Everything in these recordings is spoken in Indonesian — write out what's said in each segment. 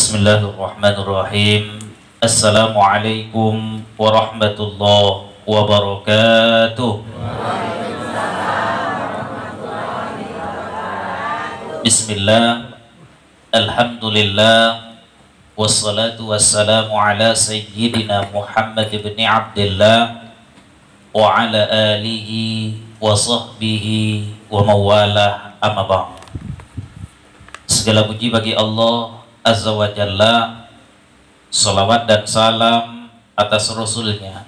Bismillahirrahmanirrahim. Assalamualaikum warahmatullahi wabarakatuh. Bismillah, alhamdulillah, wassalatu wassalamu ala sayyidina Muhammad ibn Abdillah wa ala alihi wa sahbihi wa mawalah, amma ba'd. Segala puji bagi Allah Azza wa Jalla, salawat dan salam atas Rasulnya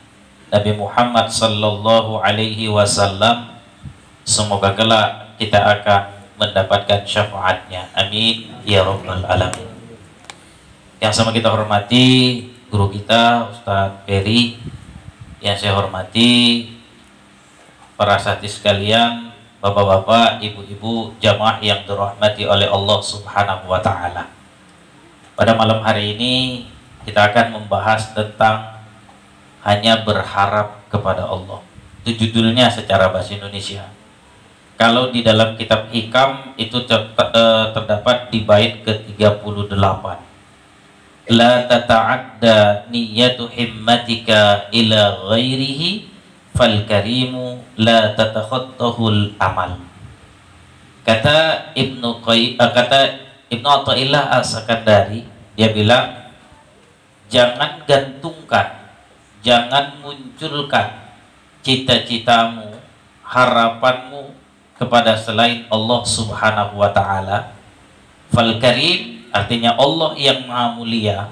Nabi Muhammad sallallahu alaihi wasallam. Semoga kelak kita akan mendapatkan syafaatnya, amin ya rabbal alamin. Yang sama kita hormati guru kita Ustadz Ferry, yang saya hormati para asatidz sekalian, bapak-bapak, ibu-ibu, jamaah yang dirahmati oleh Allah Subhanahu wa taala. Pada malam hari ini kita akan membahas tentang hanya berharap kepada Allah. Itu judulnya secara bahasa Indonesia. Kalau di dalam kitab Hikam itu terdapat di bait ke-38. La tata'adda niyatu himmatika ila ghairihi fal karimu la tatakhattahul amal. Kata Ibnu Athaillah As-Sakandari, dia bilang, jangan gantungkan, jangan munculkan cita-citamu, harapanmu kepada selain Allah Subhanahu wa taala. Fal karim artinya Allah yang maha mulia,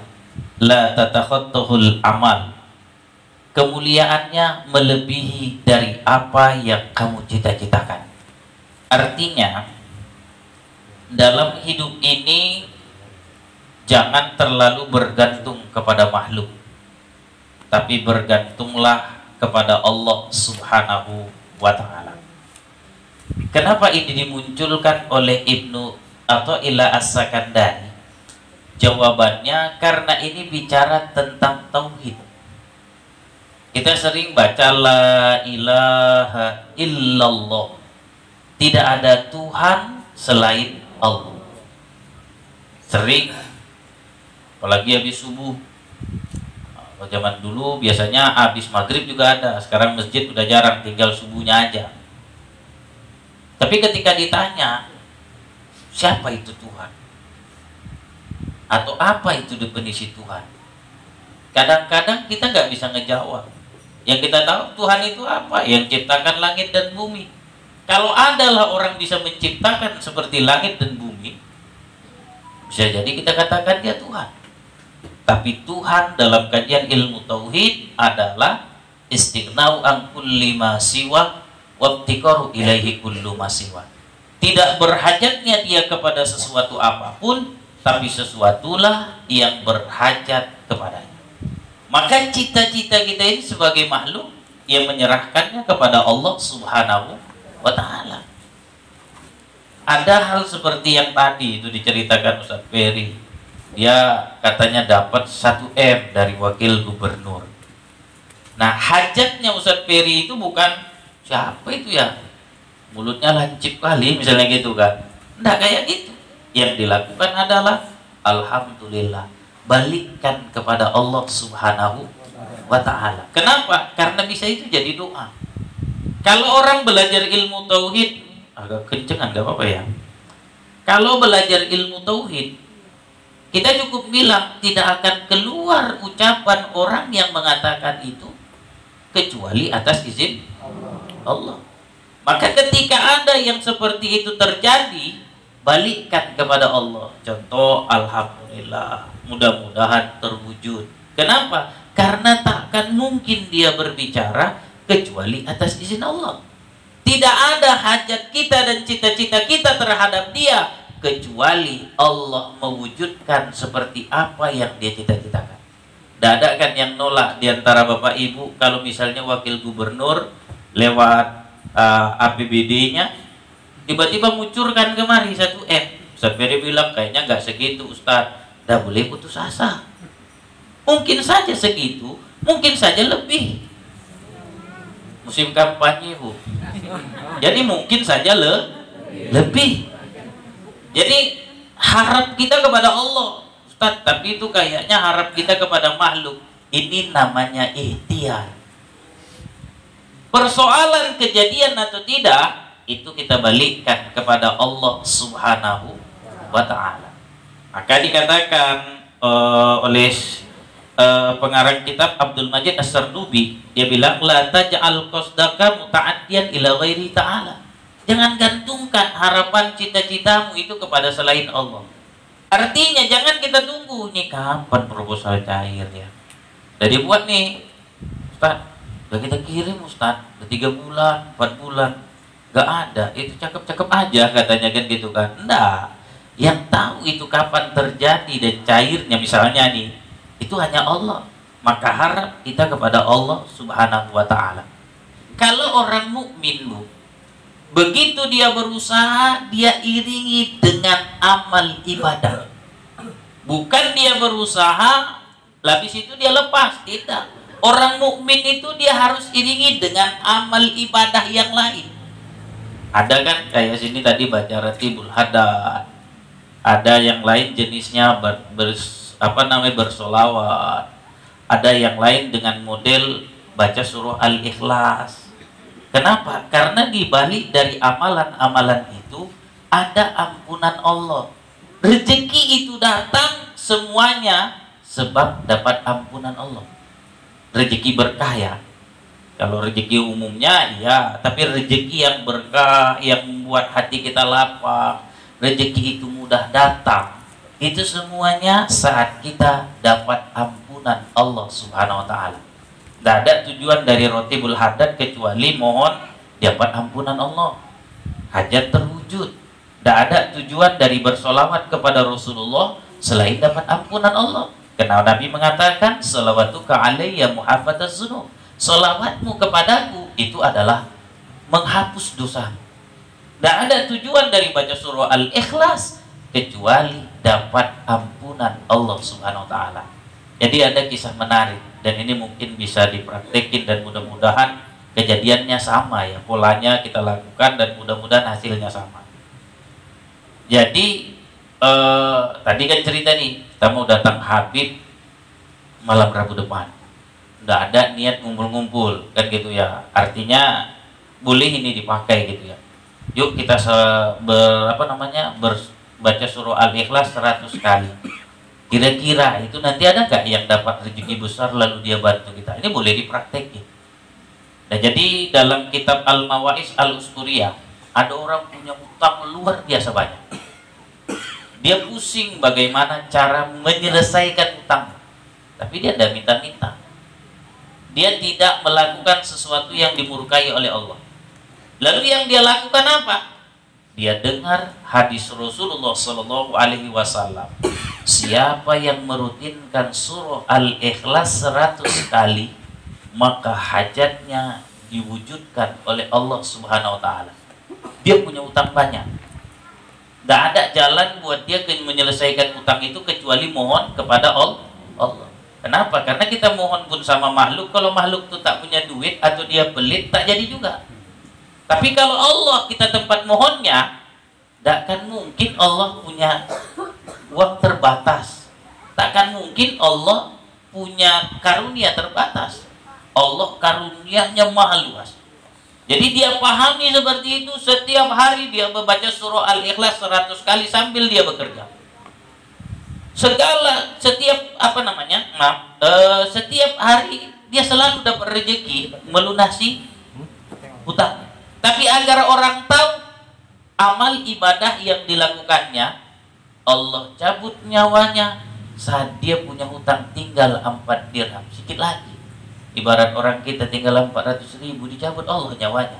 la tatakhattahul amal, kemuliaannya melebihi dari apa yang kamu cita-citakan. Artinya dalam hidup ini jangan terlalu bergantung kepada makhluk, tapi bergantunglah kepada Allah Subhanahu wa ta'ala. Kenapa ini dimunculkan oleh Ibnu Athaillah As-Sakandari? Jawabannya karena ini bicara tentang tauhid. Kita sering baca la ilaha illallah, tidak ada Tuhan selain Allah. Sering, apalagi habis subuh. Kalau zaman dulu biasanya habis maghrib juga ada. Sekarang masjid udah jarang, tinggal subuhnya aja. Tapi ketika ditanya siapa itu Tuhan, atau apa itu definisi Tuhan, kadang-kadang kita nggak bisa ngejawab. Yang kita tahu Tuhan itu apa? Yang ciptakan langit dan bumi. Kalau adalah orang bisa menciptakan seperti langit dan bumi, bisa jadi kita katakan dia Tuhan. Tapi Tuhan dalam kajian ilmu tauhid adalah istighna'u an kulli ma siwa wabtikaru ilaihi kullu ma siwa. Tidak berhajatnya dia kepada sesuatu apapun, tapi sesuatulah yang berhajat kepadanya. Maka cita-cita kita ini sebagai makhluk yang menyerahkannya kepada Allah Subhanahu wa ta'ala. Ada hal seperti yang tadi itu diceritakan Ustadz Ferry. Dia katanya dapat 1 M dari wakil gubernur. Nah, hajatnya Ustadz Ferry itu bukan siapa itu ya, mulutnya lancip kali misalnya gitu kan. Enggak kayak gitu. Yang dilakukan adalah alhamdulillah, balikkan kepada Allah Subhanahu wa ta'ala. Kenapa? Karena bisa itu jadi doa. Kalau orang belajar ilmu tauhid, agak kencengan gak apa-apa ya. Kalau belajar ilmu tauhid, kita cukup bilang tidak akan keluar ucapan orang yang mengatakan itu kecuali atas izin Allah. Maka ketika ada yang seperti itu terjadi, balikkan kepada Allah. Contoh, alhamdulillah, mudah-mudahan terwujud. Kenapa? Karena takkan mungkin dia berbicara kecuali atas izin Allah. Tidak ada hajat kita dan cita-cita kita terhadap dia kecuali Allah mewujudkan seperti apa yang dia cita-citakan. Tidak ada kan yang nolak diantara bapak ibu kalau misalnya wakil gubernur lewat APBD-nya tiba-tiba muncurkan kemari 1 M. Ustadz Ferry bilang kayaknya nggak segitu Ustadz, dah boleh putus asa. Mungkin saja segitu, mungkin saja lebih. Musim kampanye Bu, jadi mungkin saja lebih. Jadi harap kita kepada Allah. Ustaz, tapi itu kayaknya harap kita kepada makhluk. Ini namanya ikhtiar. Persoalan kejadian atau tidak, itu kita balikkan kepada Allah Subhanahu wa ta'ala. Maka dikatakan oleh pengarang kitab Abdul Majid As-Sardubi, dia bilang la taj'al qasdaka muta'addiyan ila ghairi ta'ala. Jangan gantungkan harapan cita-citamu itu kepada selain Allah. Artinya jangan kita tunggu nih kapan proposal cair ya. Udah dibuat nih, Ustaz, udah kita kirim Ustaz, udah 3 bulan, 4 bulan, gak ada. Itu cakep-cakep aja katanya kan gitu kan. Enggak. Yang tahu itu kapan terjadi dan cairnya misalnya nih, itu hanya Allah. Maka harap kita kepada Allah Subhanahu wa ta'ala. Kalau orang mukmin Bu, begitu dia berusaha, dia iringi dengan amal ibadah. Bukan dia berusaha, habis itu dia lepas. Tidak. Orang mukmin itu dia harus iringi dengan amal ibadah yang lain. Ada kan kayak sini tadi baca Ratibul Hadad. Ada yang lain jenisnya bersolawat. Ada yang lain dengan model baca surah Al-Ikhlas. Kenapa? Karena di balik dari amalan-amalan itu ada ampunan Allah. Rezeki itu datang semuanya sebab dapat ampunan Allah. Rezeki berkah ya. Kalau rezeki umumnya ya, tapi rezeki yang berkah, yang membuat hati kita lapang, rezeki itu mudah datang. Itu semuanya saat kita dapat ampunan Allah Subhanahu wa ta'ala. Tidak ada tujuan dari Ratibul Hadad kecuali mohon dapat ampunan Allah, hajat terwujud. Tidak ada tujuan dari bersolawat kepada Rasulullah selain dapat ampunan Allah. Karena Nabi mengatakan, salawatuka alayya muhafadzaz dzunub. Solawatmu kepadaku itu adalah menghapus dosa. Tidak ada tujuan dari baca surah Al-Ikhlas kecuali dapat ampunan Allah Subhanahu wa ta'ala. Jadi ada kisah menarik, dan ini mungkin bisa dipraktekin dan mudah-mudahan kejadiannya sama ya, polanya kita lakukan dan mudah-mudahan hasilnya sama. Jadi tadi kan cerita nih, kita mau datang Habib malam Rabu depan, nggak ada niat ngumpul-ngumpul kan gitu ya. Artinya boleh ini dipakai gitu ya. Yuk kita baca surah Al-Ikhlas 100 kali. Kira-kira itu nanti ada nggak yang dapat rezeki besar lalu dia bantu kita? Ini boleh dipraktekin. Nah, jadi dalam kitab Al-Mawa'is Al-Usturiyah ada orang punya utang luar biasa banyak. Dia pusing bagaimana cara menyelesaikan utang, tapi dia tidak minta-minta. Dia tidak melakukan sesuatu yang dimurkai oleh Allah. Lalu yang dia lakukan apa? Dia dengar hadis Rasulullah Sallallahu Alaihi Wasallam. Siapa yang merutinkan surah Al-Ikhlas 100 kali, maka hajatnya diwujudkan oleh Allah Subhanahu wa ta'ala. Dia punya utang banyak. Tidak ada jalan buat dia menyelesaikan utang itu kecuali mohon kepada Allah. Kenapa? Karena kita mohon pun sama makhluk, kalau makhluk itu tak punya duit atau dia pelit, tak jadi juga. Tapi kalau Allah kita tempat mohonnya, tidak akan mungkin Allah punya uang terbatas. Takkan mungkin Allah punya karunia terbatas. Allah karunianya maha luas. Jadi dia pahami seperti itu. Setiap hari dia membaca surah Al-Ikhlas 100 kali sambil dia bekerja. Setiap hari dia selalu dapat rezeki melunasi hutang. Tapi agar orang tahu amal ibadah yang dilakukannya, Allah cabut nyawanya saat dia punya hutang tinggal 4 dirham, sedikit lagi. Ibarat orang kita tinggal 400.000, dicabut Allah nyawanya.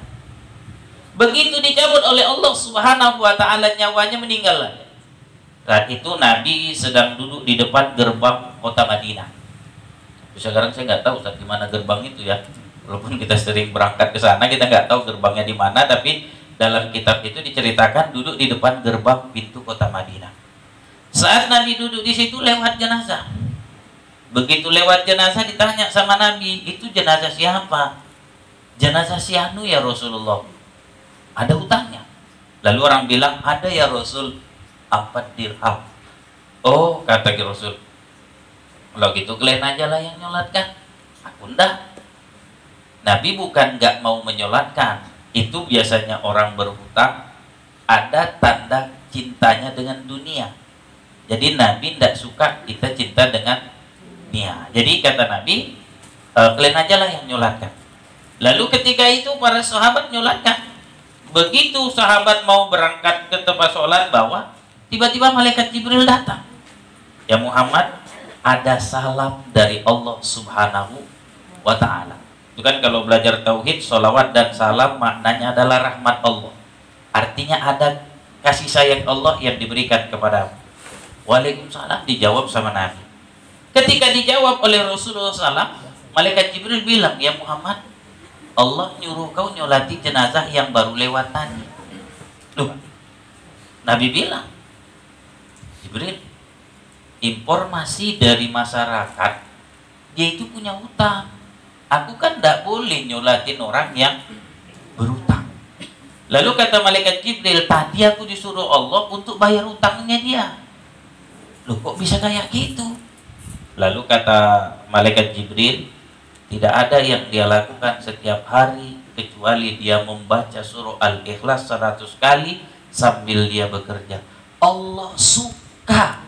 Begitu dicabut oleh Allah Subhanahu wa ta'ala nyawanya, meninggal lagi. Saat itu Nabi sedang duduk di depan gerbang kota Madinah. Sekarang saya nggak tahu di mana gerbang itu ya. Walaupun kita sering berangkat ke sana, kita nggak tahu gerbangnya di mana, tapi dalam kitab itu diceritakan duduk di depan gerbang pintu kota Madinah. Saat Nabi duduk di situ, lewat jenazah. Begitu lewat jenazah, ditanya sama Nabi, itu jenazah siapa? Jenazah si Anu ya Rasulullah. Ada hutangnya. Lalu orang bilang, ada ya Rasul, 4 dirham. Oh, kata Rasul, kalau gitu kalian aja lah yang nyolatkan, aku ndak. Nabi bukan nggak mau menyolatkan, itu biasanya orang berhutang ada tanda cintanya dengan dunia. Jadi Nabi tidak suka kita cinta dengan dunia. Jadi kata Nabi, kalian aja lah yang nyolatkan. Lalu ketika itu para sahabat nyolatkan. Begitu sahabat mau berangkat ke tempat sholat bawah, tiba-tiba malaikat Jibril datang. Ya Muhammad, ada salam dari Allah Subhanahu wa Ta'ala. Itu kan kalau belajar tauhid, sholawat dan salam maknanya adalah rahmat Allah. Artinya ada kasih sayang Allah yang diberikan kepada. Waalaikumsalam, dijawab sama Nabi. Ketika dijawab oleh Rasulullah SAW, malaikat Jibril bilang, ya Muhammad, Allah nyuruh kau nyolati jenazah yang baru lewat tadi. Loh, Nabi bilang, Jibril, informasi dari masyarakat, dia itu punya hutang. Aku kan tidak boleh nyolatin orang yang berhutang. Lalu kata malaikat Jibril, tadi aku disuruh Allah untuk bayar hutangnya dia. Loh, kok bisa kayak gitu? Lalu kata malaikat Jibril, tidak ada yang dia lakukan setiap hari kecuali dia membaca surah Al-Ikhlas 100 kali sambil dia bekerja. Allah suka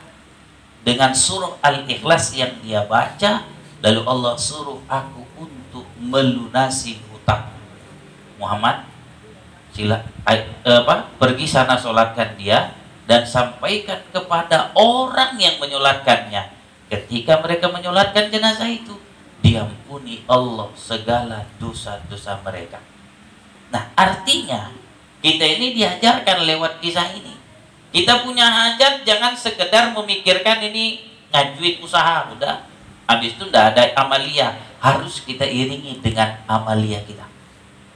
dengan surah Al-Ikhlas yang dia baca, lalu Allah suruh aku untuk melunasi hutang. Muhammad, sila pergi sana sholatkan dia dan sampaikan kepada orang yang menyolatkannya. Ketika mereka menyolatkan jenazah itu, diampuni Allah segala dosa-dosa mereka. Nah, artinya kita ini diajarkan lewat kisah ini. Kita punya hajat jangan sekedar memikirkan ini ngajuin usaha, udah. Habis itu tidak ada amalia, harus kita iringi dengan amalia kita.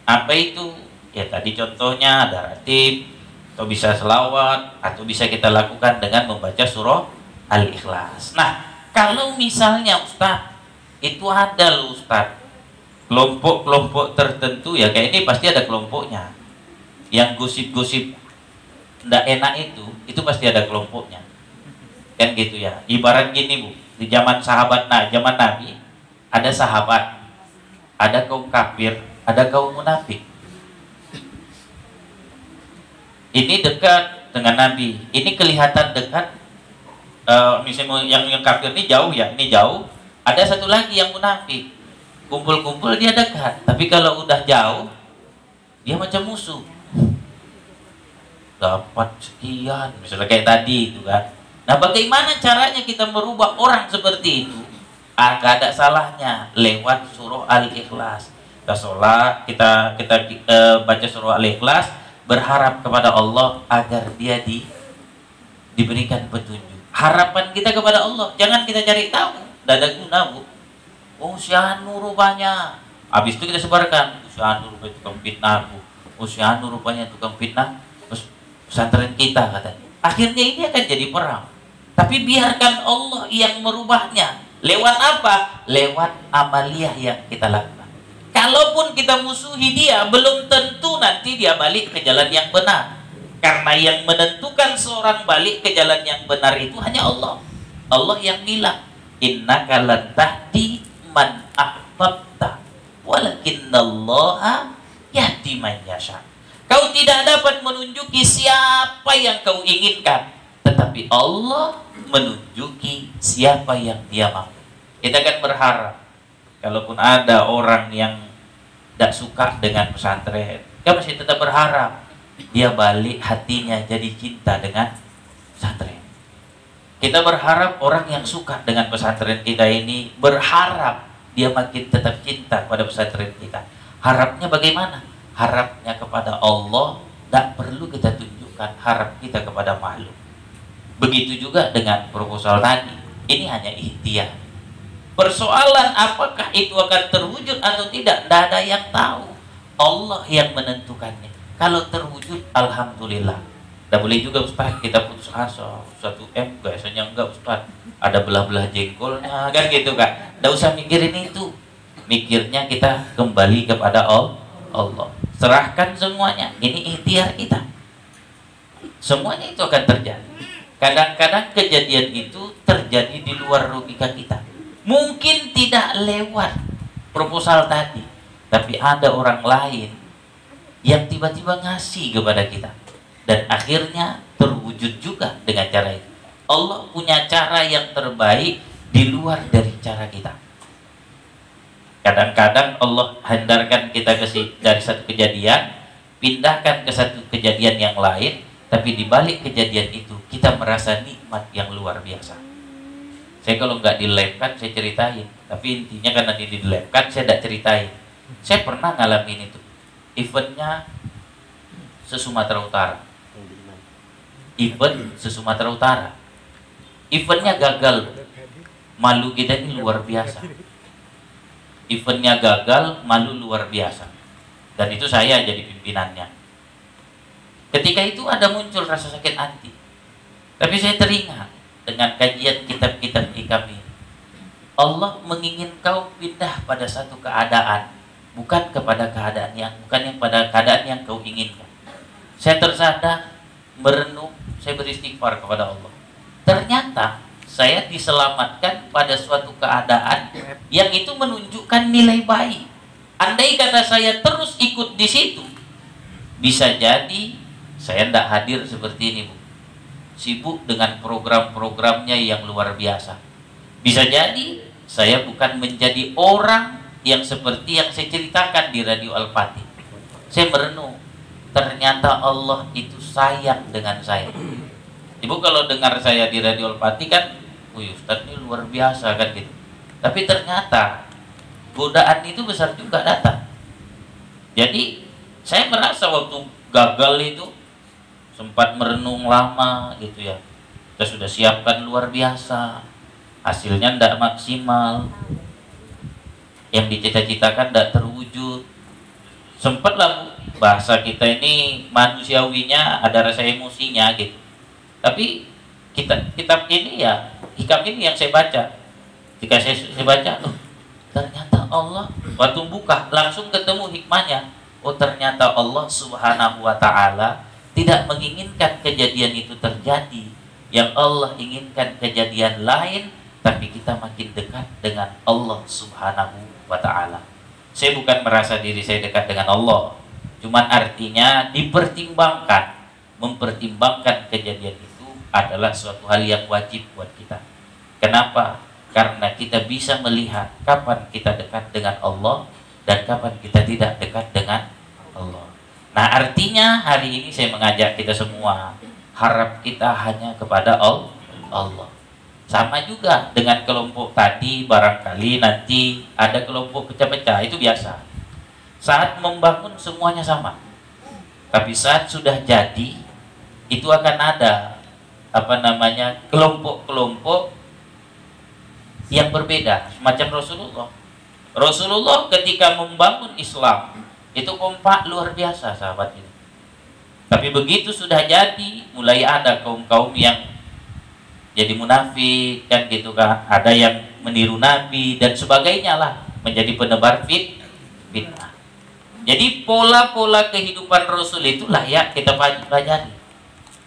Apa itu? Ya tadi contohnya ada ratib, atau bisa selawat, atau bisa kita lakukan dengan membaca surah Al-Ikhlas. Nah, kalau misalnya Ustaz, itu ada loh Ustaz, kelompok-kelompok tertentu ya, kayak ini pasti ada kelompoknya. Yang gosip-gosip ndak enak itu pasti ada kelompoknya. Kan gitu ya. Ibarat gini Bu, di zaman sahabat, zaman Nabi, ada sahabat, ada kaum kafir, ada kaum munafik. Ini dekat dengan Nabi, ini kelihatan dekat. Misalnya yang kafir ini jauh ya, ini jauh. Ada satu lagi yang munafik, kumpul-kumpul dia dekat, tapi kalau udah jauh dia macam musuh. Dapat sekian, misalnya kayak tadi itu kan. Nah, bagaimana caranya kita merubah orang seperti itu? Gak ada salahnya lewat surah Al-Ikhlas. Kita sholat, kita baca surah Al-Ikhlas, berharap kepada Allah agar dia diberikan petunjuk. Harapan kita kepada Allah, jangan kita cari tahu. Tidak ada guna Bu. Oh si Anu rupanya. Habis itu kita sebarkan, si Anu rupanya tukang fitnah Bu. Oh si Anu rupanya tukang fitnah pesantren kita katanya. Akhirnya ini akan jadi perang. Tapi biarkan Allah yang merubahnya. Lewat apa? Lewat amaliyah yang kita lakukan. Kalaupun kita musuhi dia, belum tentu nanti dia balik ke jalan yang benar. Karena yang menentukan seorang balik ke jalan yang benar itu hanya Allah. Allah yang bilang, innaka lan tahdi man ahbabta walakinnallaha yahdi man yasha. Kau tidak dapat menunjuki siapa yang kau inginkan, tetapi Allah menunjuki siapa yang Dia mau. Kita akan berharap kalaupun ada orang yang tidak suka dengan pesantren, kita masih tetap berharap dia balik hatinya jadi cinta dengan pesantren. Kita berharap orang yang suka dengan pesantren kita ini, berharap dia makin tetap cinta pada pesantren kita. Harapnya bagaimana? Harapnya kepada Allah, tidak perlu kita tunjukkan harap kita kepada makhluk. Begitu juga dengan proposal tadi. Ini hanya ikhtiar. Persoalan apakah itu akan terwujud atau tidak, tidak ada yang tahu. Allah yang menentukannya. Kalau terwujud, alhamdulillah. Tidak boleh juga Ustaz kita putus asa 1M, biasanya enggak Ustaz, ada belah-belah jengkolnya kan gitu kan. Tidak usah mikirin itu. Mikirnya kita kembali kepada Allah. Serahkan semuanya. Ini ikhtiar kita. Semuanya itu akan terjadi. Kadang-kadang kejadian itu terjadi di luar logika kita. Mungkin tidak lewat proposal tadi, tapi ada orang lain yang tiba-tiba ngasih kepada kita, dan akhirnya terwujud juga dengan cara itu. Allah punya cara yang terbaik di luar dari cara kita. Kadang-kadang Allah hendarkan kita dari satu kejadian, pindahkan ke satu kejadian yang lain, tapi di balik kejadian itu kita merasa nikmat yang luar biasa. Saya kalau nggak dilabkan saya ceritain, tapi intinya karena ini dilabkan saya tidak ceritain. Saya pernah ngalamin itu. Eventnya se-Sumatera Utara. Event se-Sumatera Utara. Eventnya gagal. Malu kita ini luar biasa. Eventnya gagal, malu luar biasa. Dan itu saya jadi pimpinannya. Ketika itu ada muncul rasa sakit hati. Tapi saya teringat dengan kajian kitab-kitab hikam ini. Allah mengingin kau pindah pada satu keadaan, bukan pada keadaan yang kau inginkan. Saya tersadar, merenung, saya beristighfar kepada Allah. Ternyata saya diselamatkan pada suatu keadaan yang itu menunjukkan nilai baik. Andai kata saya terus ikut di situ, bisa jadi saya tidak hadir seperti ini, Bu. Sibuk dengan program-programnya yang luar biasa. Bisa jadi saya bukan menjadi orang yang seperti yang saya ceritakan di Radio Al-Fatih. Saya merenung, ternyata Allah itu sayang dengan saya. Ibu kalau dengar saya di Radio Al-Fatih kan, Ustaz ini luar biasa kan gitu. Tapi ternyata godaan itu besar juga datang. Jadi saya merasa waktu gagal itu sempat merenung lama gitu ya. Kita sudah siapkan luar biasa, hasilnya tidak maksimal, yang dicita-citakan tidak terwujud. Sempatlah bahasa kita ini manusiawinya ada rasa emosinya gitu. Tapi kitab ini ya, hikam ini yang saya baca. Ketika saya baca, ternyata Allah waktu buka langsung ketemu hikmahnya. Oh ternyata Allah Subhanahu wa ta'ala tidak menginginkan kejadian itu terjadi. Yang Allah inginkan kejadian lain, tapi kita makin dekat dengan Allah Subhanahu wa ta'ala. Saya bukan merasa diri saya dekat dengan Allah, cuman artinya dipertimbangkan. Mempertimbangkan kejadian itu adalah suatu hal yang wajib buat kita. Kenapa? Karena kita bisa melihat kapan kita dekat dengan Allah dan kapan kita tidak dekat dengan Allah. Nah artinya hari ini saya mengajak kita semua, harap kita hanya kepada Allah. Sama juga dengan kelompok tadi, barangkali nanti ada kelompok pecah-pecah, itu biasa. Saat membangun semuanya sama, tapi saat sudah jadi itu akan ada kelompok-kelompok yang berbeda. Semacam Rasulullah ketika membangun Islam itu kompak luar biasa sahabat ini. Tapi begitu sudah jadi, mulai ada kaum-kaum yang jadi munafik kan gitu kan, ada yang meniru Nabi dan sebagainya lah, menjadi penebar fitnah. Jadi pola-pola kehidupan Rasul itu layak kita pelajari.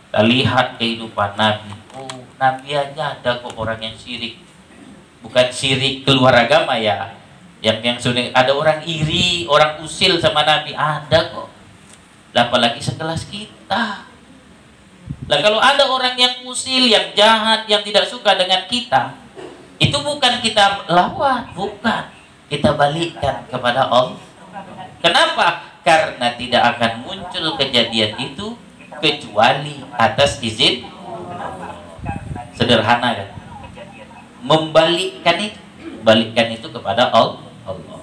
Kita lihat kehidupan Nabi. Oh, Nabi aja ada kok orang yang syirik. Bukan syirik keluar agama ya. Yang sudah ada orang iri, orang usil sama Nabi, ada kok. Apalagi sekelas kita. Nah kalau ada orang yang usil, yang jahat, yang tidak suka dengan kita, itu bukan kita lawan, bukan. Kita balikkan kepada Allah. Kenapa? Karena tidak akan muncul kejadian itu kecuali atas izin. Sederhana kan? Balikkan itu kepada Allah.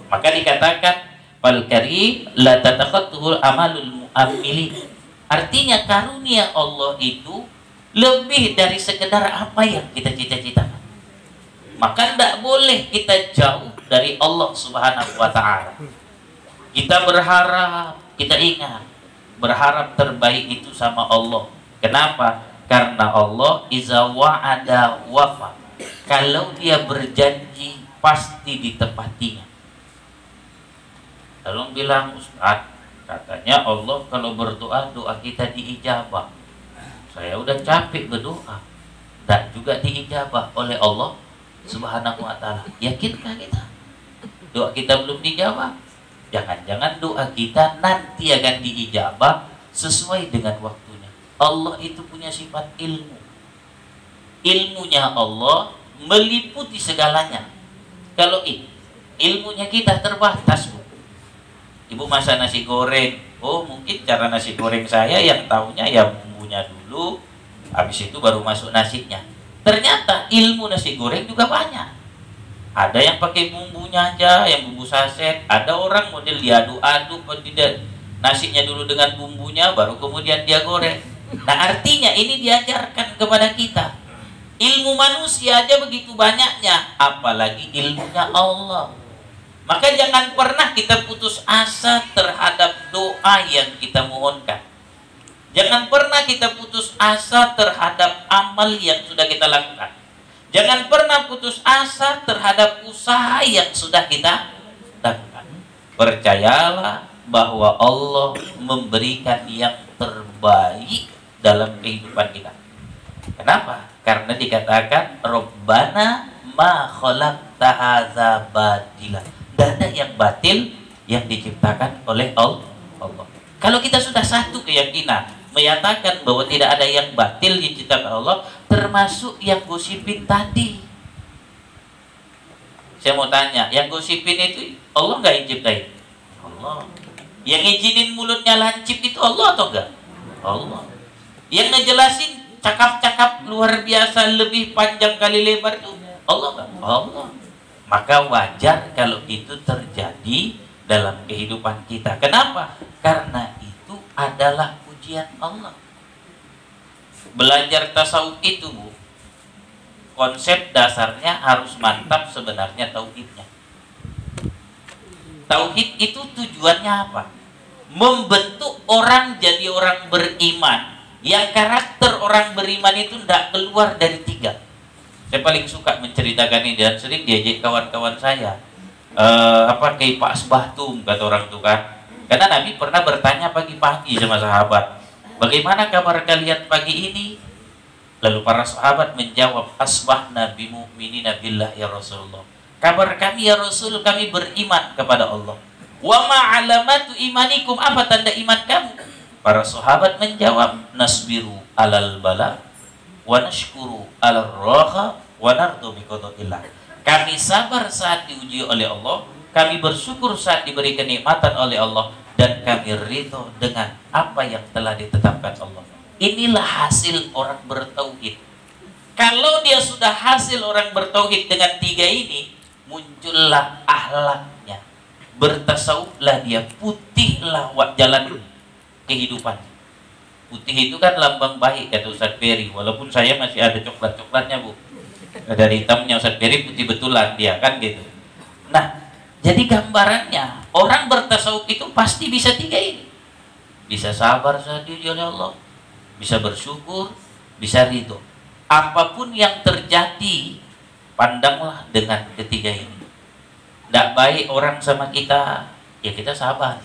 Maka dikatakan fal karim la tatakhattuhu amalul mu'ammili. Artinya karunia Allah itu lebih dari sekedar apa yang kita cita-citakan. Maka tidak boleh kita jauh dari Allah Subhanahu wa ta'ala. Kita berharap, kita ingat, berharap terbaik itu sama Allah. Kenapa? Karena Allah iza wa'ada wafa. Kalau dia berjanji pasti ditepatinya. Lalu bilang, Ustaz, katanya Allah kalau berdoa, doa kita diijabah. Saya udah capek berdoa. dan juga diijabah oleh Allah Subhanahu wa taala. Yakinkah kita? Doa kita belum dijawab. Jangan-jangan doa kita nanti akan diijabah sesuai dengan waktunya. Allah itu punya sifat ilmu. Ilmunya Allah meliputi segalanya. Kalau ilmunya kita terbatas, Bu. Ibu masak nasi goreng. Oh, mungkin cara nasi goreng saya yang tahunya ya bumbunya dulu, habis itu baru masuk nasinya. Ternyata ilmu nasi goreng juga banyak. Ada yang pakai bumbunya aja, yang bumbu saset. Ada orang model diaduk-aduk, nasinya dulu dengan bumbunya, baru kemudian dia goreng. Nah, artinya ini diajarkan kepada kita. Ilmu manusia aja begitu banyaknya, apalagi ilmunya Allah. Maka jangan pernah kita putus asa terhadap doa yang kita mohonkan. Jangan pernah kita putus asa terhadap amal yang sudah kita lakukan. Jangan pernah putus asa terhadap usaha yang sudah kita lakukan. Percayalah bahwa Allah memberikan yang terbaik dalam kehidupan kita. Kenapa? Karena dikatakan Rabbana ma khalaqta hadza batila. Tidak ada yang batil yang diciptakan oleh Allah. Kalau kita sudah satu keyakinan menyatakan bahwa tidak ada yang batil diciptakan Allah, termasuk yang gosipin tadi. Saya mau tanya, yang gosipin itu Allah nggak inciptain? Allah. Yang ngizinin mulutnya lancip itu Allah atau enggak? Allah. Yang ngejelasin cakap-cakap luar biasa lebih panjang kali lebar itu Allah enggak? Allah. Maka wajar kalau itu terjadi dalam kehidupan kita. Kenapa? Karena itu adalah ujian Allah. Belajar tasawuf itu, Bu, konsep dasarnya harus mantap sebenarnya tauhidnya. Tauhid itu tujuannya apa? Membentuk orang jadi orang beriman. Yang karakter orang beriman itu tidak keluar dari 3. Saya paling suka menceritakan ini dan sering diajak kawan-kawan saya. Kayak Pak Asbahtum kata orang itu kan. Karena Nabi pernah bertanya pagi-pagi sama sahabat, bagaimana kabar kalian pagi ini? Lalu para sahabat menjawab, asbahna bimu'minina billah ya Rasulullah. Kabar kami ya Rasul, kami beriman kepada Allah. Wa ma'alamatu imanikum, apa tanda iman kamu? Para sahabat menjawab, nasbiru alal bala wa nashkuru alal raha wa nardu biqadaillah. Kami sabar saat diuji oleh Allah, kami bersyukur saat diberi kenikmatan oleh Allah, dan kami ridho dengan apa yang telah ditetapkan Allah. Inilah hasil orang bertauhid. Kalau dia sudah hasil orang bertauhid dengan 3 ini, muncullah akhlaknya. Bertasawuflah dia, putihlah jalan kehidupan. Putih itu kan lambang baik kata Ustaz Ferry. Walaupun saya masih ada coklat-coklatnya, Bu. Ada hitamnya Ustaz Ferry, putih betulan dia kan gitu. Nah, jadi gambarannya orang bertasawuf itu pasti bisa 3 ini. Bisa sabar saat diuji oleh Allah, bisa bersyukur, bisa ridho. Apapun yang terjadi, pandanglah dengan ketiga ini. Tidak baik orang sama kita, ya kita sabar.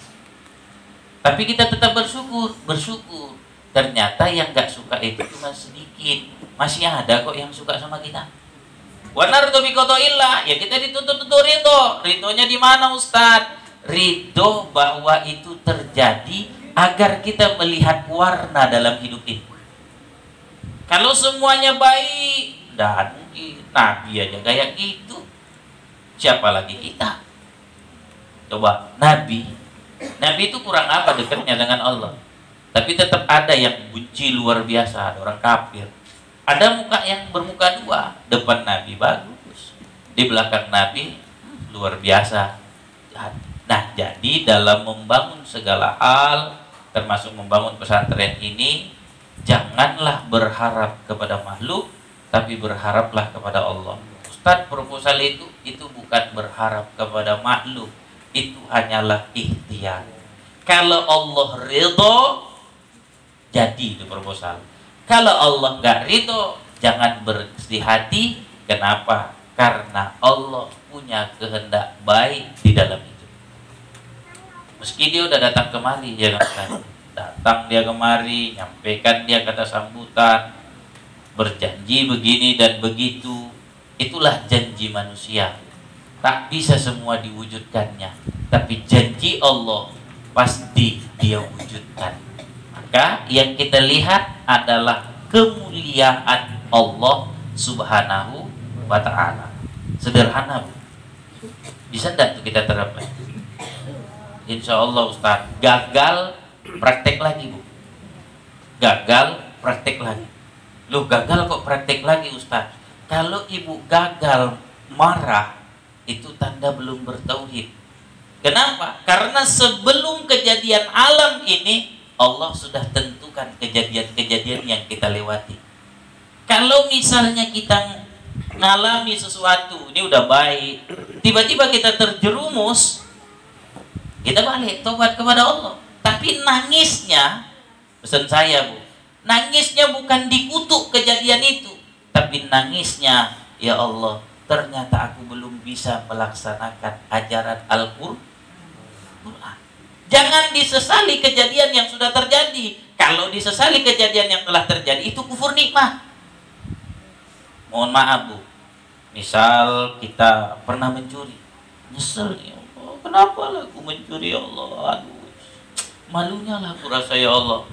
Tapi kita tetap bersyukur. Ternyata yang gak suka itu cuma sedikit. Masih ada kok yang suka sama kita. Wanar tu biqadaillah, ya kita dituntut untuk ridho. Ridhonya di mana Ustaz? Ridho bahwa itu terjadi agar kita melihat warna dalam hidup ini. Kalau semuanya baik, dan Nabi aja kayak gitu, siapa lagi kita? Coba Nabi itu kurang apa dekatnya dengan Allah? Tapi tetap ada yang benci luar biasa, ada orang kafir. Ada muka yang bermuka 2, depan Nabi bagus, di belakang Nabi luar biasa. Nah, jadi dalam membangun segala hal, termasuk membangun pesantren ini, janganlah berharap kepada makhluk, tapi berharaplah kepada Allah. Ustadz, proposal itu bukan berharap kepada makhluk, itu hanyalah ikhtiar. Kalau Allah ridho, jadi itu proposal. Kalau Allah nggak ridho, jangan bersedih hati. Kenapa? Karena Allah punya kehendak baik di dalam itu. Meski dia udah datang kemari, ya kan? Datang dia kemari, nyampaikan dia kata sambutan. berjanji begini dan begitu. Itulah janji manusia. Tak bisa semua diwujudkannya, tapi janji Allah pasti Dia wujudkan. Maka yang kita lihat adalah kemuliaan Allah Subhanahu wa ta'ala. Sederhana, Bu. Bisa tidak tuh kita terapkan? Insya Allah Ustaz. Gagal, praktek lagi, Bu. Gagal, praktek lagi. Loh, gagal kok praktek lagi, Ustaz? Kalau ibu gagal marah, itu tanda belum bertauhid. Kenapa? Karena sebelum kejadian alam ini, Allah sudah tentukan kejadian-kejadian yang kita lewati. Kalau misalnya kita ngalami sesuatu, ini udah baik, tiba-tiba kita terjerumus, kita balik tobat kepada Allah. Tapi nangisnya, pesan saya, Bu, nangisnya bukan dikutuk kejadian itu, tapi nangisnya, ya Allah, ternyata aku belum bisa melaksanakan ajaran Al-Quran. Jangan disesali kejadian yang sudah terjadi. Kalau disesali kejadian yang telah terjadi, itu kufur nikmat. Mohon maaf, Bu. Misal kita pernah mencuri, nyesel, ya Allah, kenapa lah aku mencuri, ya Allah? Aduh, malunya lah aku rasa, ya Allah.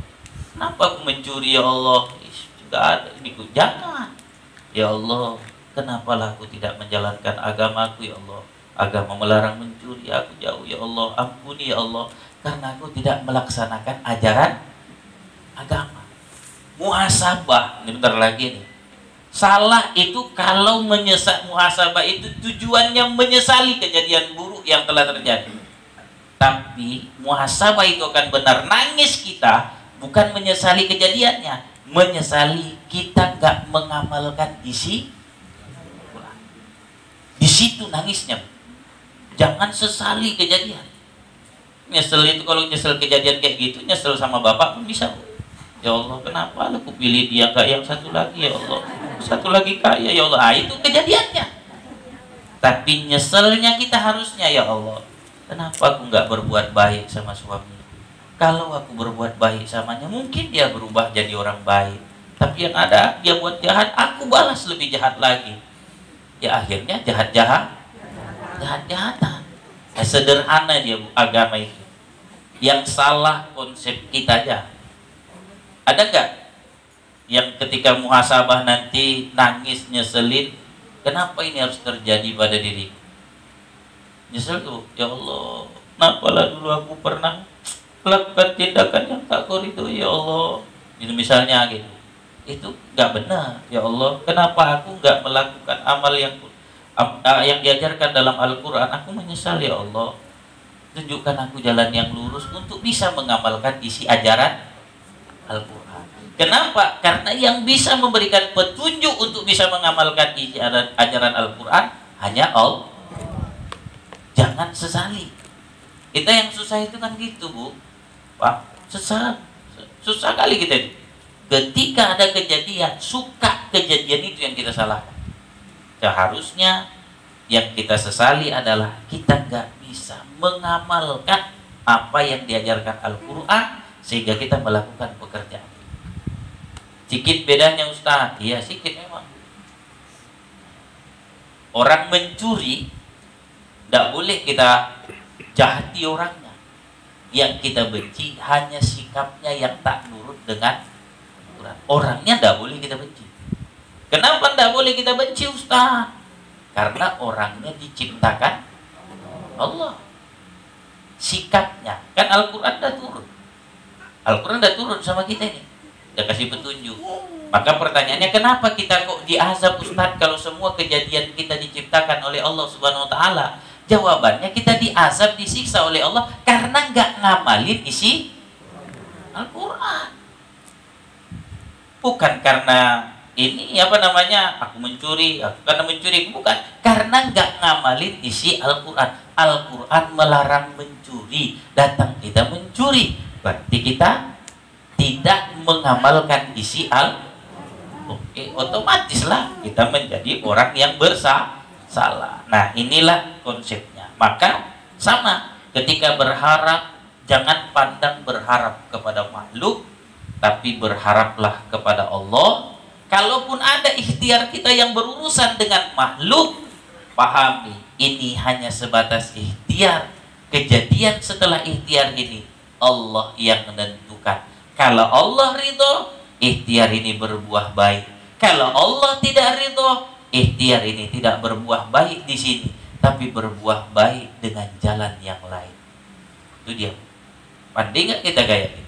Kenapa aku mencuri, ya Allah? Tidak ada ini. Jangan. Ya Allah, kenapalah aku tidak menjalankan agamaku, ya Allah. Agama melarang mencuri, aku jauh, ya Allah. Ampuni, ya Allah, karena aku tidak melaksanakan ajaran agama. Muhasabah, ini bentar lagi nih. Salah itu kalau muhasabah itu tujuannya menyesali kejadian buruk yang telah terjadi. Tapi muhasabah itu akan benar. Nangis kita bukan menyesali kejadiannya, menyesali kita nggak mengamalkan isi. Di situ nangisnya. Jangan sesali kejadian. Nyesel itu, kalau nyesel kejadian kayak gitu, nyesel sama bapak pun bisa. Ya Allah, kenapa aku pilih dia, nggak yang satu lagi, ya Allah. Satu lagi kaya, ya Allah. Itu kejadiannya. Tapi nyeselnya kita harusnya, ya Allah, kenapa aku nggak berbuat baik sama suami? Kalau aku berbuat baik samanya, mungkin dia berubah jadi orang baik. Tapi yang ada, dia buat jahat, aku balas lebih jahat lagi. Ya akhirnya jahat-jahatan. Sederhana dia, Bu, agama itu. Yang salah konsep kita aja. Ada nggak yang ketika muhasabah nanti nangis, nyeselin, kenapa ini harus terjadi pada diri? Nyesel tuh, ya Allah, kenapalah dulu aku pernah melakukan tindakan yang tak koridor, ya Allah. Itu misalnya gitu. Itu nggak benar, ya Allah. Kenapa aku nggak melakukan amal yang diajarkan dalam Al-Quran? Aku menyesal, ya Allah. Tunjukkan aku jalan yang lurus untuk bisa mengamalkan isi ajaran Al-Quran. Kenapa? Karena yang bisa memberikan petunjuk untuk bisa mengamalkan isi ajaran Al-Quran hanya Allah. Jangan sesali. Kita yang susah itu kan gitu, Bu. Pak, susah kali kita itu. Ketika ada kejadian, suka kejadian itu yang kita salahkan. Seharusnya yang kita sesali adalah kita nggak bisa mengamalkan apa yang diajarkan Al-Quran sehingga kita melakukan pekerjaan. Sedikit bedanya, Ustaz. Iya, sedikit memang. Orang mencuri, tidak boleh kita jahati orangnya. Yang kita benci hanya sikapnya yang tak nurut dengan Al-Quran. Orangnya tidak boleh kita benci. Kenapa tidak boleh kita benci, Ustaz? Karena orangnya diciptakan Allah. Sikapnya, kan Al-Quran sudah turun. Al-Quran sudah turun sama kita ini. Dia kasih petunjuk. Maka pertanyaannya, kenapa kita kok diazab, Ustaz, kalau semua kejadian kita diciptakan oleh Allah Subhanahu wa Ta'ala? Jawabannya, kita diazab, disiksa oleh Allah karena nggak ngamalin isi Al-Quran. Bukan karena ini aku mencuri, karena mencuri, bukan. Karena nggak ngamalin isi Al-Quran. Al-Quran melarang mencuri, datang kita mencuri, berarti kita tidak mengamalkan isi Oke, otomatislah kita menjadi orang yang bersalah. Nah, inilah konsepnya. Maka sama, ketika berharap, jangan pandang berharap kepada makhluk, tapi berharaplah kepada Allah. Kalaupun ada ikhtiar kita yang berurusan dengan makhluk, pahami, ini hanya sebatas ikhtiar. Kejadian setelah ikhtiar ini, Allah yang menentukan. Kalau Allah ridho, ikhtiar ini berbuah baik. Kalau Allah tidak ridho, ikhtiar ini tidak berbuah baik di sini, tapi berbuah baik dengan jalan yang lain. Itu dia. Pandai nggak kita gaya itu?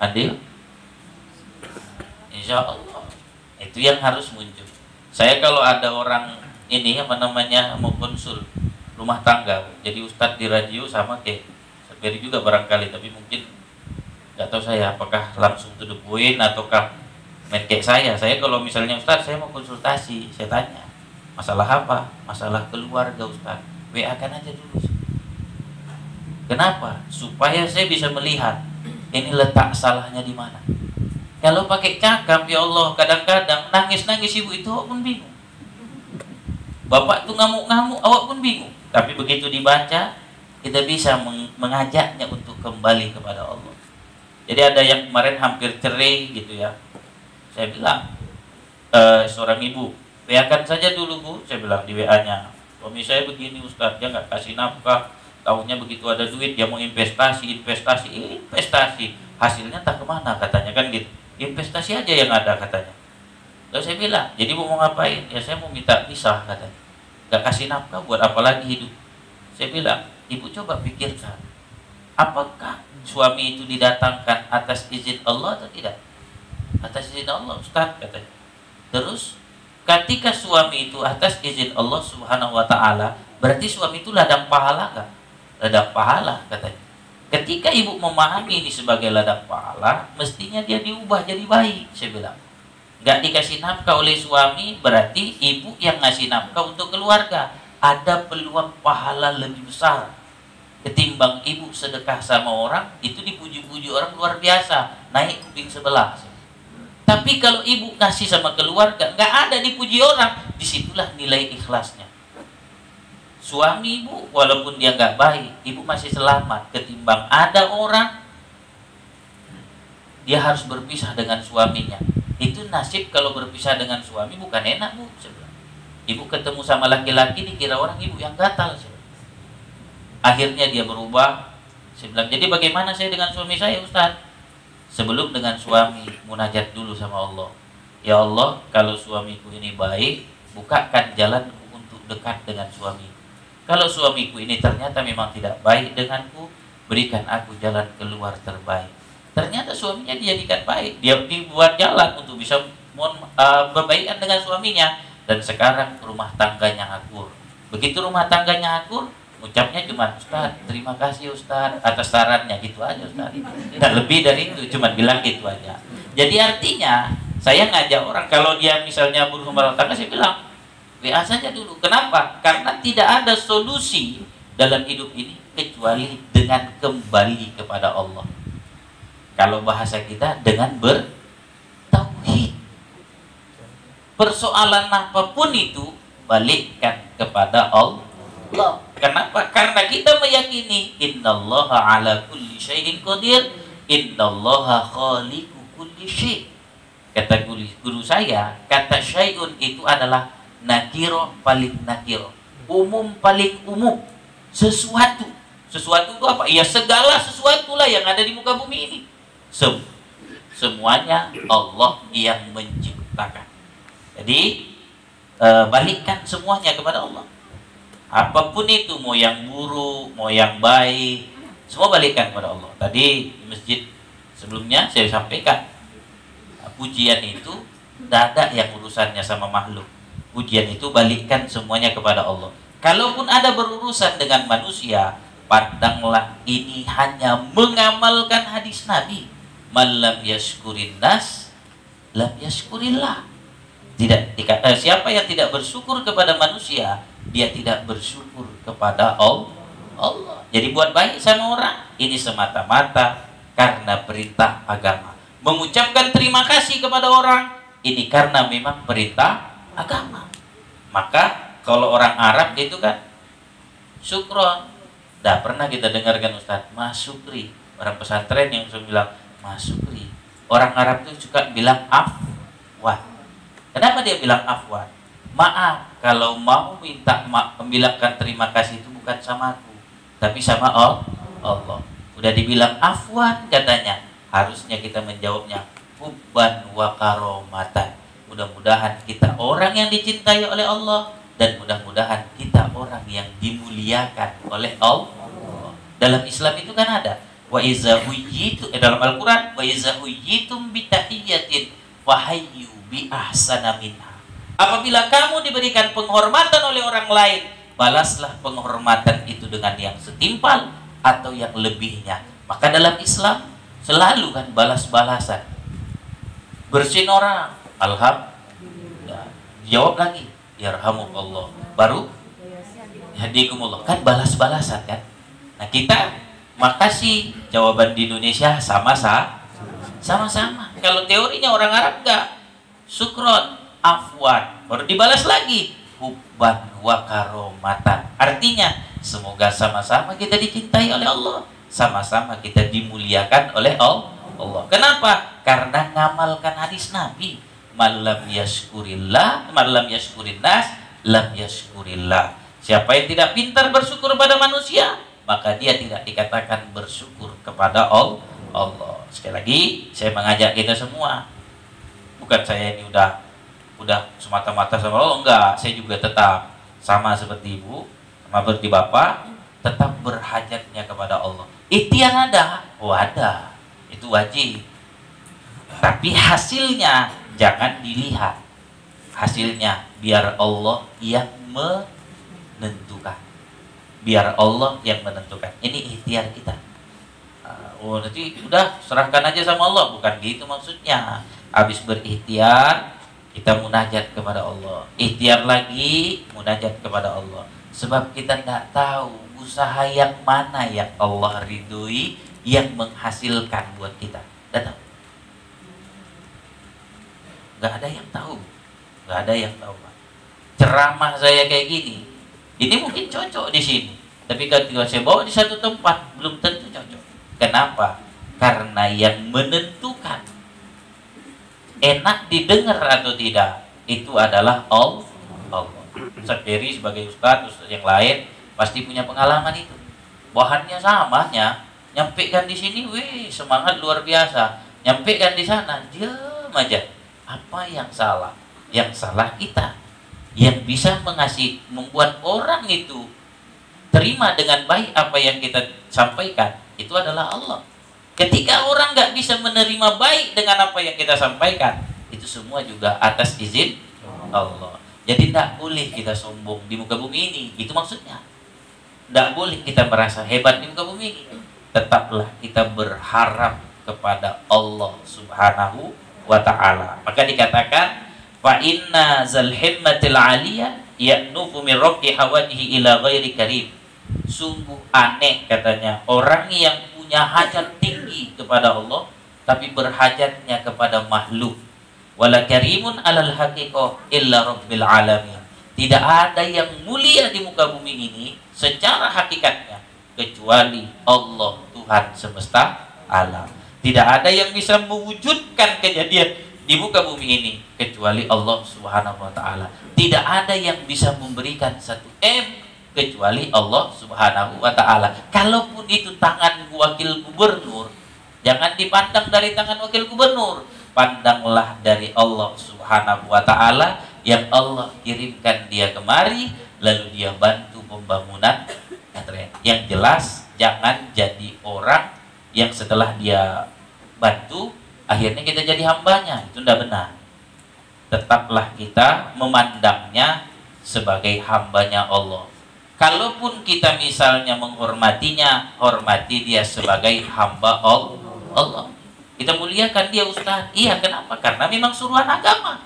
Pandai? Insya Allah. Itu yang harus muncul. Saya kalau ada orang ini apa namanya mau konsul rumah tangga, jadi ustadz di radio sama kayak Seperi juga barangkali, tapi mungkin nggak tahu saya apakah langsung to the point ataukah main kayak saya. Saya kalau misalnya ustadz saya mau konsultasi, saya tanya masalah apa, masalah keluarga ustadz, WA kan aja dulu. Kenapa? Supaya saya bisa melihat ini letak salahnya di mana. Kalau pakai cakap, ya Allah, kadang-kadang nangis-nangis ibu itu awak pun bingung. Bapak tuh ngamuk-ngamuk, awak pun bingung. Tapi begitu dibaca, kita bisa mengajaknya untuk kembali kepada Allah. Jadi ada yang kemarin hampir cerai gitu ya. Saya bilang, seorang ibu, WA-kan saja dulu bu, saya bilang di WA-nya. Suami saya begini Ustaz, dia nggak kasih nafkah. Tahunya begitu ada duit, dia mau investasi. Hasilnya tak kemana katanya kan gitu. Investasi aja yang ada katanya. Lalu saya bilang, jadi mau ngapain? Ya saya mau minta pisah katanya. Gak kasih nafkah, buat apa lagi hidup? Saya bilang, ibu coba pikirkan, apakah suami itu didatangkan atas izin Allah atau tidak? Atas izin Allah Ustaz katanya. Terus ketika suami itu atas izin Allah Subhanahu wa ta'ala, berarti suami itu ladang pahala gak? Ladang pahala katanya. Ketika ibu memahami ini sebagai ladang pahala, mestinya dia diubah jadi baik, saya bilang. Gak dikasih nafkah oleh suami, berarti ibu yang ngasih nafkah untuk keluarga. Ada peluang pahala lebih besar ketimbang ibu sedekah sama orang, itu dipuji-puji orang luar biasa, naik kuping sebelah. Tapi kalau ibu ngasih sama keluarga, gak ada dipuji orang, disitulah nilai ikhlasnya. Suami ibu, walaupun dia nggak baik, ibu masih selamat. Ketimbang ada orang, dia harus berpisah dengan suaminya. Itu nasib kalau berpisah dengan suami bukan enak bu. Ibu ketemu sama laki-laki, dikira orang ibu yang gatal. Akhirnya dia berubah. Saya bilang, jadi bagaimana saya dengan suami saya Ustaz? Sebelum dengan suami, munajat dulu sama Allah. Ya Allah, kalau suamiku ini baik, bukakan jalanku untuk dekat dengan suami. Kalau suamiku ini ternyata memang tidak baik denganku, berikan aku jalan keluar terbaik. Ternyata suaminya dijadikan baik, dia dibuat jalan untuk bisa berbaikan dengan suaminya, dan sekarang rumah tangganya akur. Begitu rumah tangganya akur, ucapnya cuma Ustaz, terima kasih Ustaz atas sarannya, gitu aja Ustaz. Tidak lebih dari itu, cuma bilang gitu aja. Jadi artinya saya ngajak orang kalau dia misalnya berumah tangga, saya bilang WA saja dulu. Kenapa? Karena tidak ada solusi dalam hidup ini kecuali dengan kembali kepada Allah. Kalau bahasa kita dengan bertauhid. Persoalan apapun itu balikkan kepada Allah. Kenapa? Karena kita meyakini innallaha ala kulli syai'in qadir, innallaha khaliqu kulli syai'. Kata guru saya, kata syai'un itu adalah nakiro paling nakiro, umum paling umum. Sesuatu itu apa? Ya segala sesuatu lah yang ada di muka bumi ini. Semuanya Allah yang menciptakan. Jadi balikkan semuanya kepada Allah. Apapun itu, mau yang buruk, mau yang baik, semua balikkan kepada Allah. Tadi di masjid sebelumnya saya sampaikan, pujian itu tidak ada yang urusannya sama makhluk. Pujian itu balikkan semuanya kepada Allah. Kalaupun ada berurusan dengan manusia, pandanglah ini hanya mengamalkan hadis Nabi. Man lam yashkurin nas, lam yashkurillah. Siapa yang tidak bersyukur kepada manusia, dia tidak bersyukur kepada Allah. Jadi buat baik sama orang, ini semata-mata karena perintah agama. Mengucapkan terima kasih kepada orang, ini karena memang perintah agama. Maka kalau orang Arab itu kan syukron. Dah pernah kita dengarkan Ustaz, Mas Syukri, orang pesantren yang bilang Mas Syukri, Orang Arab tuh suka bilang afwan. Kenapa dia bilang afwan? Maaf, kalau mau minta membilangkan terima kasih itu bukan sama aku, tapi sama Allah. Udah dibilang afwan katanya, harusnya kita menjawabnya hubban wa karomatan. Mudah-mudahan kita orang yang dicintai oleh Allah, dan mudah-mudahan kita orang yang dimuliakan oleh Allah. Dalam Islam itu kan ada wa iza huyyitu, dalam Al-Qur'an wa iza huyyitum bi tahiyyatin fahayyu bi ahsana minha. Apabila kamu diberikan penghormatan oleh orang lain, balaslah penghormatan itu dengan yang setimpal atau yang lebihnya. Maka dalam Islam selalu kan balas-balasan. Bersin orang, alhamdulillah. Jawab lagi, yarhamukallah. Baru yahdikumullah. Kan balas-balasan kan. Nah kita makasih, jawaban di Indonesia sama-sama. Kalau teorinya orang Arab enggak. Sukron, afwan, baru dibalas lagi hubban wa karomatan. Artinya semoga sama-sama kita dicintai oleh Allah, sama-sama kita dimuliakan oleh Allah. Kenapa? Karena ngamalkan hadis Nabi, malam yashkurillah, malam yashkurin nas, lam yashkurillah. Siapa yang tidak pintar bersyukur pada manusia, maka dia tidak dikatakan bersyukur kepada Allah. Sekali lagi saya mengajak kita semua, bukan saya ini udah semata-mata sama Allah, enggak. Saya juga tetap sama seperti ibu, sama seperti bapak, tetap berhajatnya kepada Allah. Ikhtiar ada, ada, itu wajib. Tapi hasilnya jangan dilihat. Hasilnya biar Allah yang menentukan. Biar Allah yang menentukan. Ini ikhtiar kita. Nanti udah serahkan aja sama Allah, bukan gitu maksudnya. Habis berikhtiar, kita munajat kepada Allah. Ikhtiar lagi, munajat kepada Allah. Sebab kita tidak tahu usaha yang mana yang Allah ridhoi, yang menghasilkan buat kita. Tidak tahu. Gak ada yang tahu. Gak ada yang tahu. Ceramah saya kayak gini, ini mungkin cocok di sini. Tapi kalau saya bawa di satu tempat, belum tentu cocok. Kenapa? Karena yang menentukan enak didengar atau tidak itu adalah Allah. Ustaz Ferry sebagai ustaz yang lain pasti punya pengalaman itu. Bahannya sama, nyampaikan di sini, semangat luar biasa. Nyampaikan di sana, diam aja. Apa yang salah? Yang salah kita. Yang bisa membuat orang itu terima dengan baik apa yang kita sampaikan, itu adalah Allah. Ketika orang nggak bisa menerima baik dengan apa yang kita sampaikan, itu semua juga atas izin Allah. Jadi tidak boleh kita sombong di muka bumi ini. Itu maksudnya. Tidak boleh kita merasa hebat di muka bumi ini. Tetaplah kita berharap kepada Allah Subhanahu wa ta'ala. Maka dikatakan fa inna zal himmatil aliyah ya'nufu min rabbi hawadihi ila ghairi karim. Sungguh aneh katanya orang yang punya hajat tinggi kepada Allah tapi berhajatnya kepada makhluk. Wala karimun alal haqiqah illa rabbil alamin. Tidak ada yang mulia di muka bumi ini secara hakikatnya kecuali Allah, Tuhan semesta alam. Tidak ada yang bisa mewujudkan kejadian di muka bumi ini kecuali Allah Subhanahu wa ta'ala. Tidak ada yang bisa memberikan 1 M kecuali Allah Subhanahu wa ta'ala. Kalaupun itu tangan wakil gubernur, jangan dipandang dari tangan wakil gubernur, pandanglah dari Allah Subhanahu wa ta'ala yang Allah kirimkan dia kemari, lalu dia bantu pembangunan pesantren. Yang jelas jangan jadi orang yang setelah dia bantu akhirnya kita jadi hambanya. Itu tidak benar. Tetaplah kita memandangnya sebagai hambanya Allah. Kalaupun kita misalnya menghormatinya, hormati dia sebagai hamba Allah. Kita muliakan dia, Ustaz. Iya, kenapa? Karena memang suruhan agama.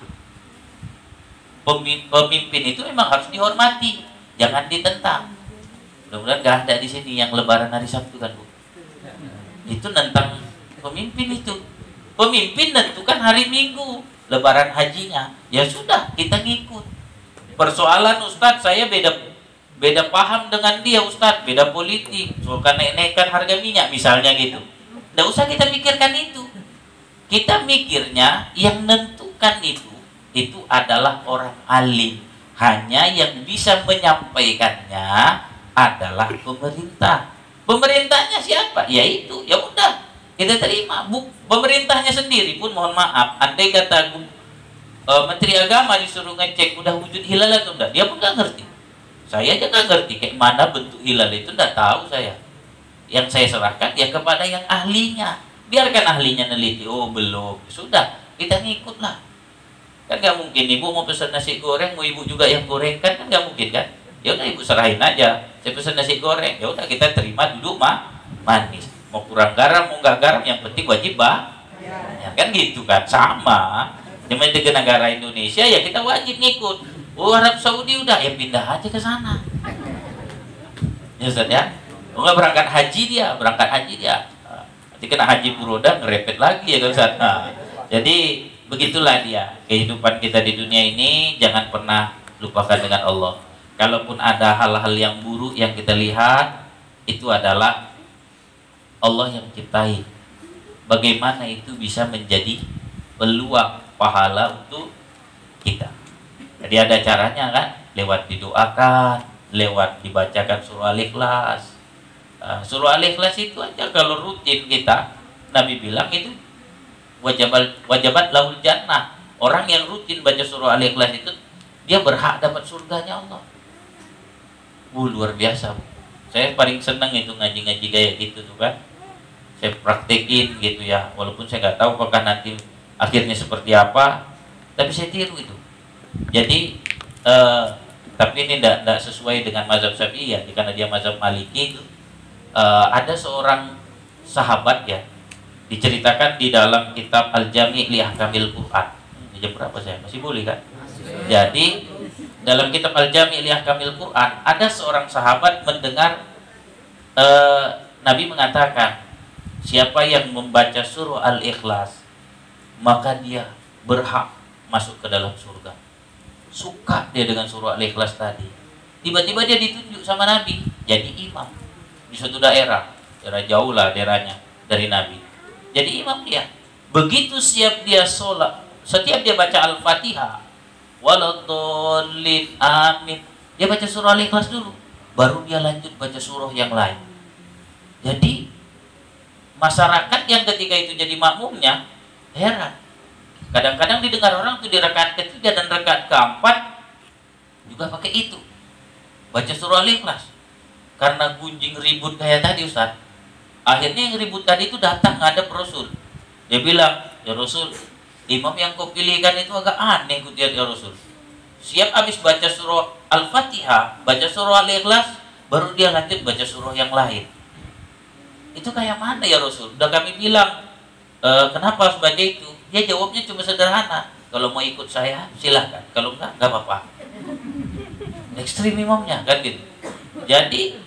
Pemimpin itu memang harus dihormati, jangan ditentang. Mudah-mudahan gak ada di sini yang lebaran hari Sabtu kan, Bu? Itu nentang pemimpin itu. Pemimpin tentukan hari Minggu, lebaran hajinya. Ya sudah, kita ngikut. Persoalan Ustaz, saya beda paham dengan dia, Ustaz, beda politik, suka naik-naikkan harga minyak misalnya gitu. Nggak usah kita pikirkan itu. Kita mikirnya yang menentukan itu adalah orang alim. Hanya yang bisa menyampaikannya adalah pemerintah. Pemerintahnya siapa? Yaitu, ya udah kita terima. Pemerintahnya sendiri pun mohon maaf, andai kata Menteri Agama disuruh ngecek udah wujud hilal atau enggak, dia pun nggak ngerti. Saya aja nggak ngerti kayak mana bentuk hilal itu, nggak tahu saya. Yang saya serahkan ya kepada yang ahlinya. Biarkan ahlinya neliti. Oh belum, sudah kita ngikut lah. Kan nggak mungkin ibu mau pesan nasi goreng, mau ibu juga yang goreng kan nggak mungkin kan? Ya udah ibu serahin aja. Saya pesan nasi goreng, ya udah kita terima duduk manis. Mau kurang garam, mau nggak garam, yang penting wajib ya, kan gitu kan, sama. Di negara Indonesia ya kita wajib ngikut. Oh Arab Saudi udah ya pindah aja ke sana. Ya Ustaz ya. Oh nggak berangkat haji dia. Nanti kena haji furoda ngerepet lagi ya kan Ustaz. Nah, jadi begitulah dia kehidupan kita di dunia ini. Jangan pernah lupakan dengan Allah. Kalaupun ada hal-hal yang buruk yang kita lihat, itu adalah Allah yang ciptai. Bagaimana itu bisa menjadi peluang pahala untuk kita. Jadi ada caranya kan, lewat didoakan, lewat dibacakan surah Al-Ikhlas. Surah Al-Ikhlas itu aja kalau rutin kita, Nabi bilang itu wajabat lahul jannah. Orang yang rutin baca surah Al-Ikhlas itu dia berhak dapat surganya Allah. Luar biasa. Saya paling senang itu ngaji-ngaji kayak gitu tuh kan. Saya praktekin gitu ya, walaupun saya nggak tahu apakah nanti akhirnya seperti apa, tapi saya tiru itu. Jadi tapi ini tidak sesuai dengan mazhab Syafi'i ya, karena dia mazhab Maliki itu. Ada seorang sahabat ya, diceritakan di dalam kitab Al-Jami' li Ahkamil Quran. Jam berapa saya? Masih boleh kan? Jadi dalam kitab Al-Jami' li Ahkamil Quran ada seorang sahabat mendengar Nabi mengatakan, siapa yang membaca surah Al-Ikhlas maka dia berhak masuk ke dalam surga. Suka dia dengan surah Al-Ikhlas tadi. Tiba-tiba dia ditunjuk sama Nabi jadi imam di suatu daerah jauh lah daerahnya dari Nabi. Jadi imam dia. Begitu siap dia sholat, setiap dia baca Al-Fatihah, waladhdallin amin, dia baca surah Al-Ikhlas dulu, baru dia lanjut baca surah yang lain. Jadi masyarakat yang ketika itu jadi makmumnya heran. Kadang-kadang didengar orang tuh di rakaat ketiga dan rakaat keempat juga pakai itu, baca surah Al-Ikhlas. Karena gunjing ribut kayak tadi Ustaz, akhirnya yang ribut tadi itu datang ngadep Rasul. Dia bilang, ya Rasul, imam yang kau pilihkan itu agak aneh ikut ya Rasul. Siap habis baca surah Al-Fatihah, baca surah Al-Ikhlas, baru dia lanjut baca surah yang lain. Itu kayak mana ya Rasul? Udah kami bilang, kenapa harus baca itu? Dia jawabnya cuma sederhana, kalau mau ikut saya silahkan, kalau enggak apa-apa. Ekstrim imamnya kan gitu. Jadi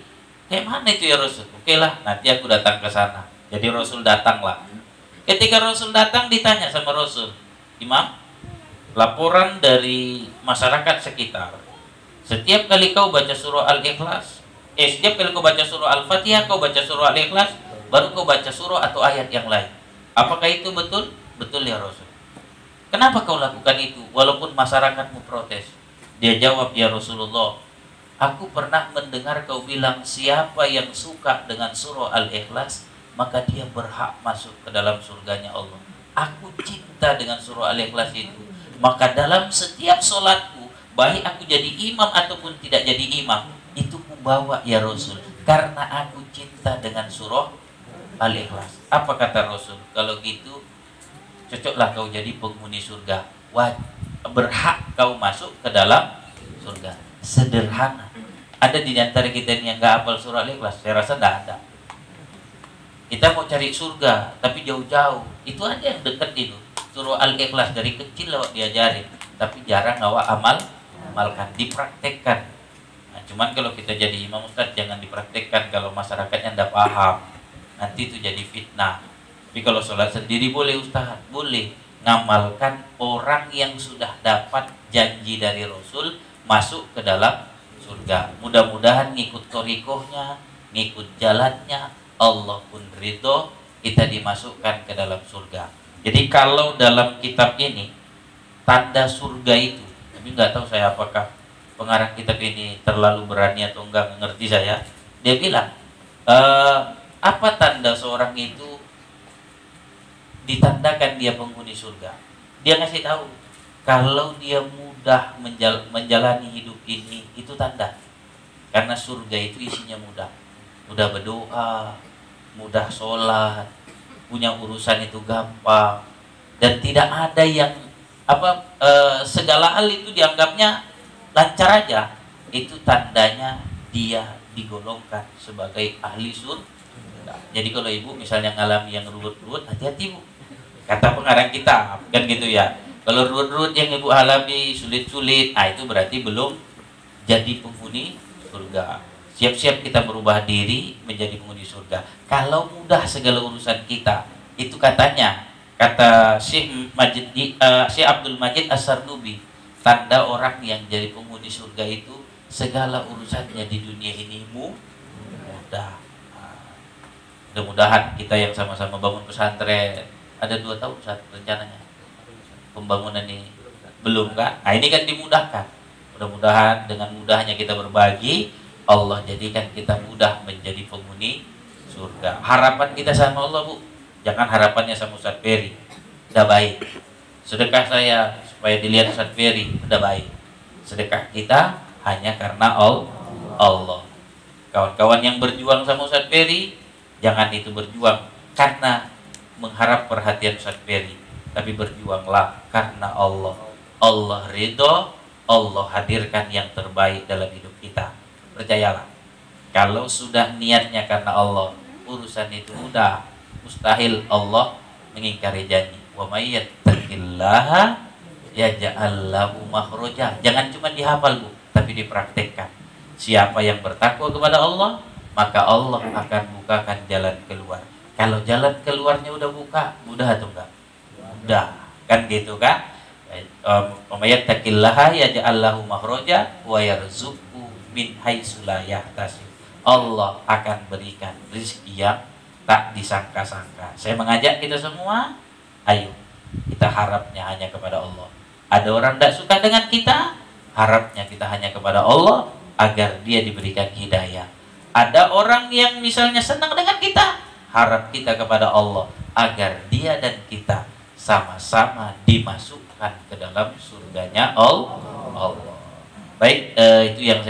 kayak mana itu ya Rasul? Oke lah, nanti aku datang ke sana. Jadi Rasul datanglah. Ketika Rasul datang ditanya sama Rasul, Imam, laporan dari masyarakat sekitar, setiap kali kau baca surah Al-Ikhlas, setiap kali kau baca surah Al-Fatihah, kau baca surah Al-Ikhlas, baru kau baca surah atau ayat yang lain. Apakah itu betul? Betul ya Rasul. Kenapa kau lakukan itu walaupun masyarakatmu protes? Dia jawab, ya Rasulullah, aku pernah mendengar kau bilang siapa yang suka dengan surah Al-Ikhlas maka dia berhak masuk ke dalam surganya Allah. Aku cinta dengan surah Al-Ikhlas itu. Maka dalam setiap sholatku, baik aku jadi imam ataupun tidak jadi imam, itu ku bawa ya Rasul, karena aku cinta dengan surah Al-Ikhlas. Apa kata Rasul? Kalau gitu cocoklah kau jadi penghuni surga. Berhak kau masuk ke dalam surga. Sederhana. Ada di antara kita ini yang gak hafal surah Al-Ikhlas? Saya rasa tidak ada. Kita mau cari surga tapi jauh-jauh, itu aja yang dekat itu. Surah Al-Ikhlas dari kecil lewat diajarin, tapi jarang awak amalkan, dipraktekkan. Nah, cuman kalau kita jadi imam Ustaz jangan dipraktekkan kalau masyarakatnya tidak paham. Nanti itu jadi fitnah. Tapi kalau sholat sendiri boleh Ustaz, boleh. Ngamalkan orang yang sudah dapat janji dari Rasul masuk ke dalam surga. Mudah-mudahan ngikut torikohnya, ngikut jalannya, Allah pun ridho kita dimasukkan ke dalam surga. Jadi kalau dalam kitab ini tanda surga itu, tapi nggak tahu saya apakah pengarang kitab ini terlalu berani atau enggak ngerti saya. Dia bilang, apa tanda seorang itu ditandakan dia penghuni surga? Dia ngasih tahu kalau dia mudah menjalani hidup ini, itu tanda. Karena surga itu isinya mudah, mudah berdoa, mudah sholat, punya urusan itu gampang, dan tidak ada yang segala hal itu dianggapnya lancar aja. Itu tandanya dia digolongkan sebagai ahli surga. Jadi kalau ibu misalnya ngalami yang ruwet-ruwet, hati-hati bu, kata pengarang kita kan gitu ya. Kalau ruwet-ruwet yang ibu alami, sulit-sulit, itu berarti belum jadi penghuni surga. Siap-siap kita merubah diri menjadi penghuni surga. Kalau mudah segala urusan kita, itu katanya, kata Syekh Abdul Majid As-Sarnubi, tanda orang yang jadi penghuni surga itu segala urusannya di dunia ini mudah. Mudah-mudahan kita yang sama-sama bangun pesantren, ada 2 tahun saat rencananya pembangunan ini belum kan? Ini kan dimudahkan. Mudah-mudahan dengan mudahnya kita berbagi, Allah jadikan kita mudah menjadi penghuni surga. Harapan kita sama Allah bu, jangan harapannya sama Ustaz Ferry. Udah baik. Sedekah saya supaya dilihat Ustaz Ferry, udah baik. Sedekah kita hanya karena Allah. Kawan-kawan yang berjuang sama Ustaz Ferry, jangan itu berjuang karena mengharap perhatian Ustaz Ferry, tapi berjuanglah karena Allah. Allah ridho, Allah hadirkan yang terbaik dalam hidup kita. Percayalah, kalau sudah niatnya karena Allah, urusan itu mudah. Mustahil Allah mengingkari janji. Wa may yattaqillaha yaj'al lahu makhraja. Jangan cuma dihafal bu, tapi dipraktekkan. Siapa yang bertakwa kepada Allah, maka Allah akan bukakan jalan keluar. Kalau jalan keluarnya udah buka, mudah atau enggak? Mudah, kan gitu kan? Umayyad taqillaha yaj'al lahu makhraja wa yarzuqhu min haitsu la yahtasib. Allah akan berikan rezeki yang tak disangka-sangka. Saya mengajak kita semua, ayo kita harapnya hanya kepada Allah. Ada orang tidak suka dengan kita, harapnya kita hanya kepada Allah agar dia diberikan hidayah. Ada orang yang misalnya senang dengan kita, harap kita kepada Allah agar dia dan kita sama-sama dimasukkan ke dalam surganya Allah. Baik, itu yang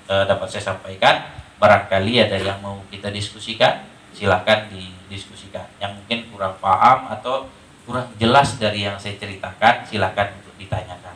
dapat saya sampaikan. Barangkali ada yang mau kita diskusikan, silakan didiskusikan. Yang mungkin kurang paham atau kurang jelas dari yang saya ceritakan, silakan untuk ditanyakan.